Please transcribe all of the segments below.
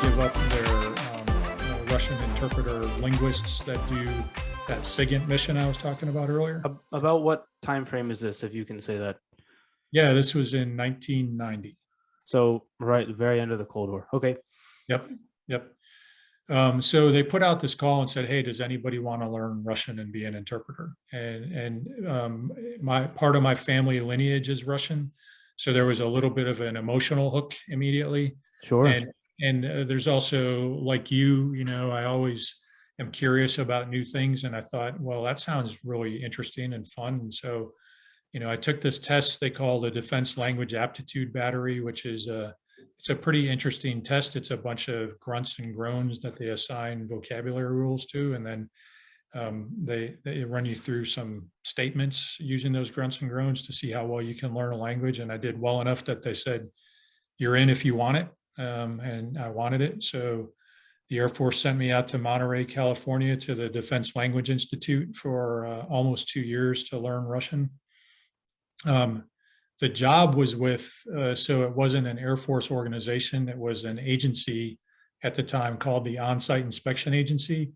give up their Russian interpreter linguists that do that SIGINT mission I was talking about earlier. About what time frame is this, if you can say that? Yeah, this was in 1990. So right, the very end of the Cold War. Okay. Yep, yep. So they put out this call and said, "Hey, does anybody want to learn Russian and be an interpreter?" And my part of my family lineage is Russian, so there was a little bit of an emotional hook immediately. Sure. And there's also, like you know, I always am curious about new things, and I thought, well, that sounds really interesting and fun. And so, you know, I took this test they call the Defense Language Aptitude Battery, which is it's a pretty interesting test. It's a bunch of grunts and groans that they assign vocabulary rules to, and then they run you through some statements using those grunts and groans to see how well you can learn a language. And I did well enough that they said, "You're in if you want it," and I wanted it. So the Air Force sent me out to Monterey, California, to the Defense Language Institute for almost 2 years to learn Russian. The job was with, so it wasn't an Air Force organization, it was an agency at the time called the On-Site Inspection Agency.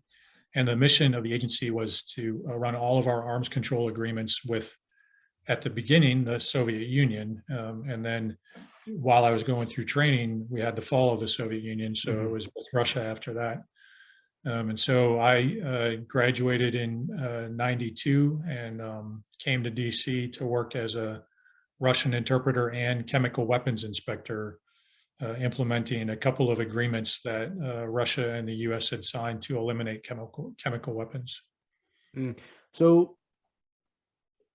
And the mission of the agency was to run all of our arms control agreements with, at the beginning, the Soviet Union. And then while I was going through training, we had the fall of the Soviet Union. So it was with Russia after that. And so I graduated in 92 and came to DC to work as a Russian interpreter and chemical weapons inspector, implementing a couple of agreements that Russia and the US had signed to eliminate chemical weapons. So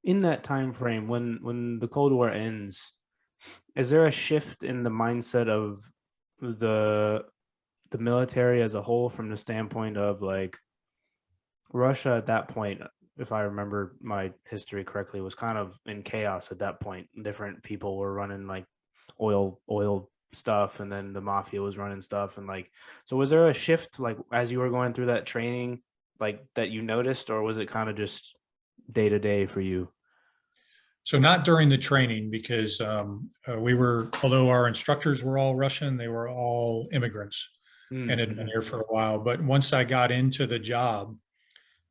in that time frame, when the Cold War ends, is there a shift in the mindset of the military as a whole, from the standpoint of, like, Russia at that point, if I remember my history correctly, was kind of in chaos at that point. Different people were running like oil stuff, and then the mafia was running stuff, and like, so was there a shift, like, as you were going through that training, like, that you noticed, or was it kind of just day to day for you? So not during the training, because we were, although our instructors were all Russian, they were all immigrants and had been here for a while. But once I got into the job,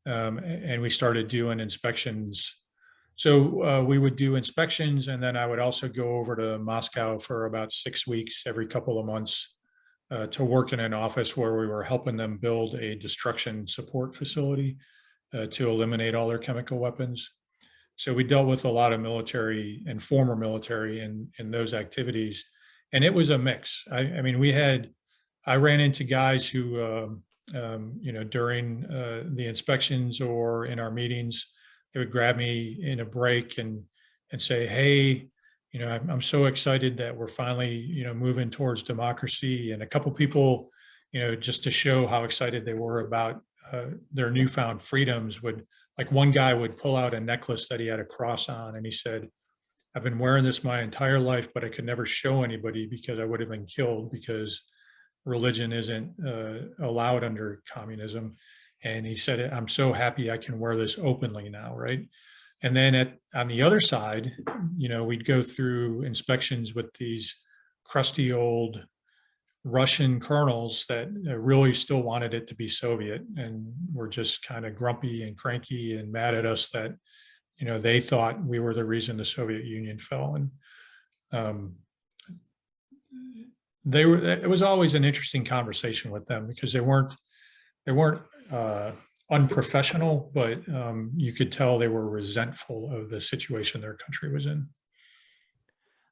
and we started doing inspections. So we would do inspections, and then I would also go over to Moscow for about 6 weeks every couple of months to work in an office where we were helping them build a destruction support facility to eliminate all their chemical weapons. So we dealt with a lot of military and former military in those activities, and it was a mix. I mean, I ran into guys who you know, during the inspections or in our meetings, they would grab me in a break and say, "Hey, you know, I'm so excited that we're finally, you know, moving towards democracy." And a couple people, you know, just to show how excited they were about their newfound freedoms, would, like, one guy would pull out a necklace that he had a cross on, and he said, "I've been wearing this my entire life, but I could never show anybody because I would have been killed because religion isn't allowed under communism." And he said, "I'm so happy I can wear this openly now," right? And then on the other side, you know, we'd go through inspections with these crusty old Russian colonels that really still wanted it to be Soviet, and were just kind of grumpy and cranky and mad at us that, you know, they thought we were the reason the Soviet Union fell. And um, it was always an interesting conversation with them because they weren't unprofessional, but you could tell they were resentful of the situation their country was in.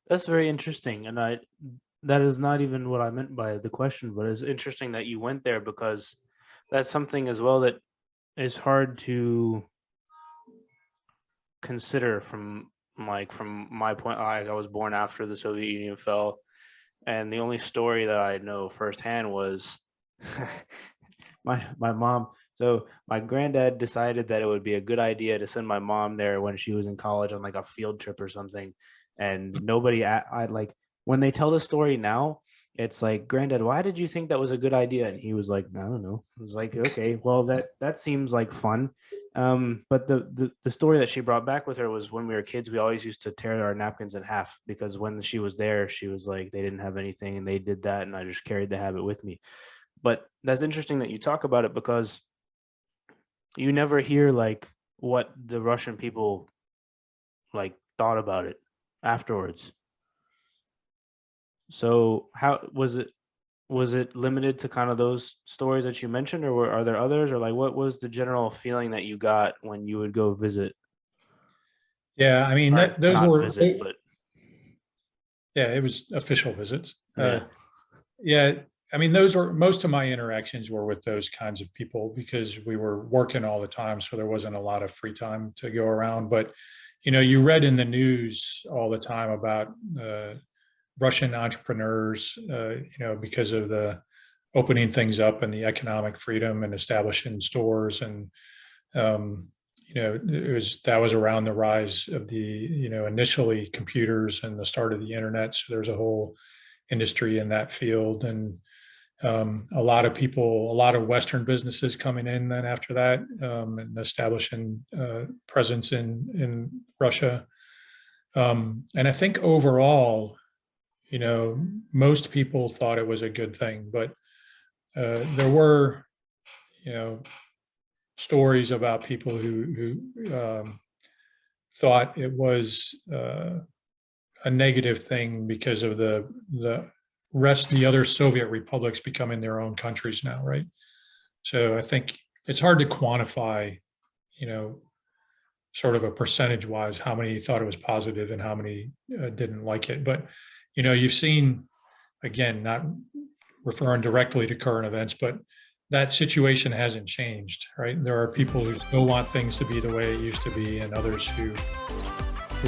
That's very interesting, and that is not even what I meant by the question, but it's interesting that you went there, because that's something as well that is hard to consider from, like, from my point. I was born after the Soviet Union fell, and the only story that I know firsthand was my mom. So my granddad decided that it would be a good idea to send my mom there when she was in college on like a field trip or something, and nobody I like, when they tell the story now, it's like, Granddad, why did you think that was a good idea? And he was like, I don't know. I was like, okay, well, that seems like fun. But the story that she brought back with her was when we were kids, we always used to tear our napkins in half because when she was there, she was like, they didn't have anything and they did that, and I just carried the habit with me. But that's interesting that you talk about it because you never hear like what the Russian people like thought about it afterwards. So how was it? Was it limited to kind of those stories that you mentioned, or are there others, or like what was the general feeling that you got when you would go visit, Yeah, I mean, or those not were, visit, but yeah, it was official visits. yeah, Yeah, I mean, those were most of my interactions were with those kinds of people because we were working all the time, so there wasn't a lot of free time to go around. But you read in the news all the time about Russian entrepreneurs, because of the opening things up and the economic freedom and establishing stores and um, that was around the rise of the initially computers and the start of the internet. So there's a whole industry in that field, and a lot of people, a lot of Western businesses coming in then after that, and establishing presence in Russia. And I think overall, most people thought it was a good thing, but there were, you know, stories about people who thought it was a negative thing because of the other Soviet republics becoming their own countries now, right? So I think it's hard to quantify, you know, sort of a percentage wise how many thought it was positive and how many didn't like it. But you've seen, again, not referring directly to current events, but that situation hasn't changed, right? There are people who still want things to be the way it used to be, and others who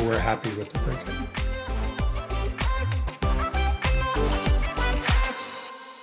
were happy with the breakup.